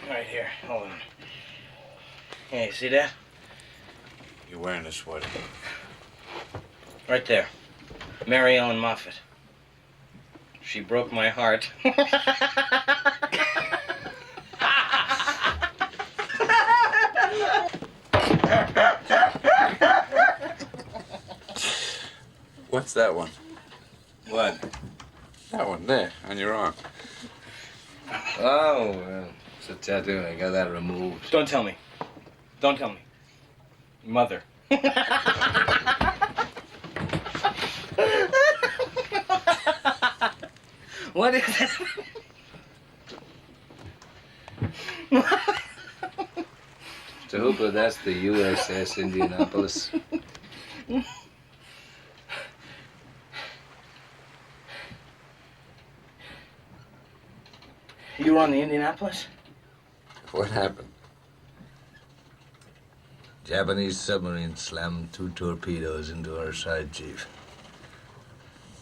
Right here. Hold on. Hey, you see that? You're wearing a sweater. Right there. Mary Ellen Moffat. She broke my heart. What's that one? What? That one there, on your arm. Oh, well, it's a tattoo. I got that removed. Don't tell me. Don't tell me. Mother. What is it? Mr. Hooper, that's the U.S.S. Indianapolis. You were on the Indianapolis? What happened? Japanese submarine slammed 2 torpedoes into our side, Chief.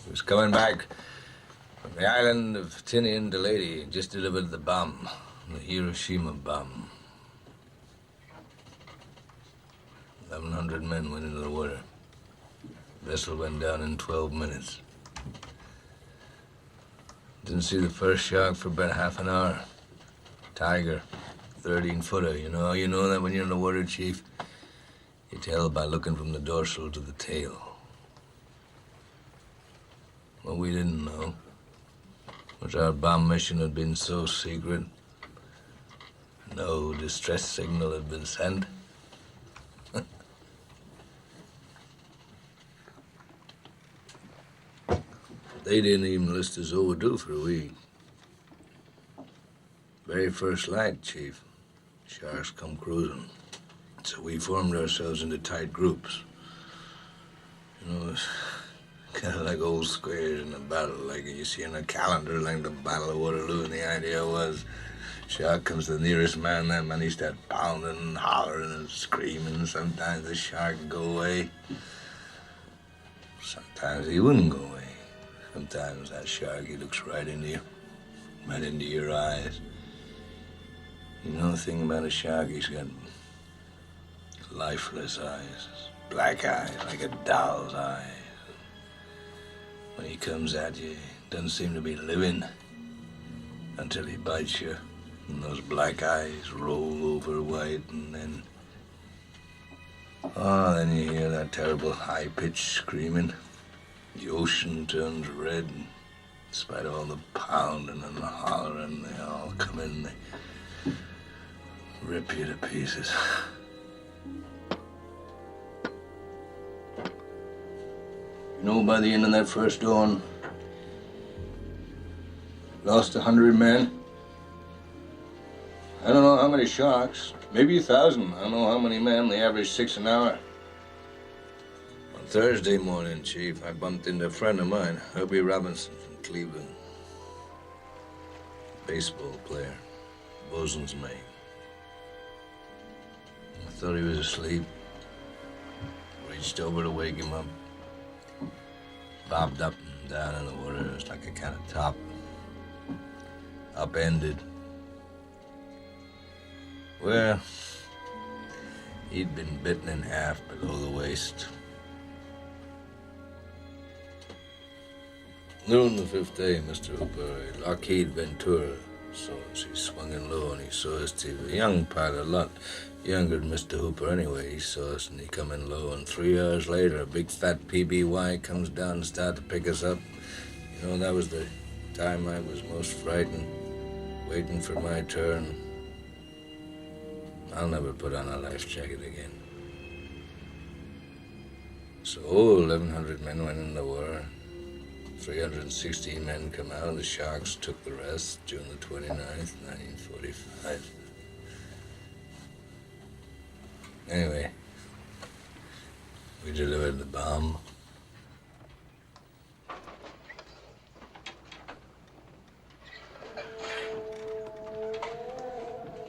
He was coming back from the island of Tinian to Leyte, just delivered the bomb, the Hiroshima bomb. 1,100 men went into the water. The vessel went down in 12 minutes. Didn't see the first shark for about half an hour. Tiger, 13-footer. You know that when you're in the water, Chief? You tell by looking from the dorsal to the tail. What we didn't know was our bomb mission had been so secret. No distress signal had been sent. They didn't even list us overdue for a week. Very first light, Chief. Sharks come cruising. So we formed ourselves into tight groups. It's kind of like old squares in a battle, like you see in a calendar, like the Battle of Waterloo. And the idea was, shark comes to the nearest man, that man he start pounding and hollering and screaming. Sometimes the shark would go away. Sometimes he wouldn't go away. Sometimes that shark, he looks right into you, right into your eyes. You know the thing about a shark, he's got lifeless eyes, black eyes, like a doll's eyes. When he comes at you, he doesn't seem to be living until he bites you, and those black eyes roll over white, and then you hear that terrible high-pitched screaming. The ocean turns red, and in spite of all the pounding and the hollering, they all come in, they rip you to pieces. By the end of that first dawn, lost 100 men. I don't know how many sharks, maybe 1,000. I don't know how many men, they average 6 an hour. On Thursday morning, Chief, I bumped into a friend of mine, Herbie Robinson from Cleveland. Baseball player, bosun's mate. I thought he was asleep. Reached over to wake him up. Bobbed up and down in the water. It was like a kind of top. Upended. Well, he'd been bitten in half below the waist. Noon the 5th day, Mr. Hooper, Lockheed Ventura saw us. He swung in low and he saw us too. A young pilot, a lot younger than Mr. Hooper anyway. He saw us and he come in low, and 3 hours later, a big fat PBY comes down and started to pick us up. That was the time I was most frightened, waiting for my turn. I'll never put on a life jacket again. So 1,100 men went in the war. 316 men come out. The Sharks took the rest June the 29th, 1945. Anyway, we delivered the bomb.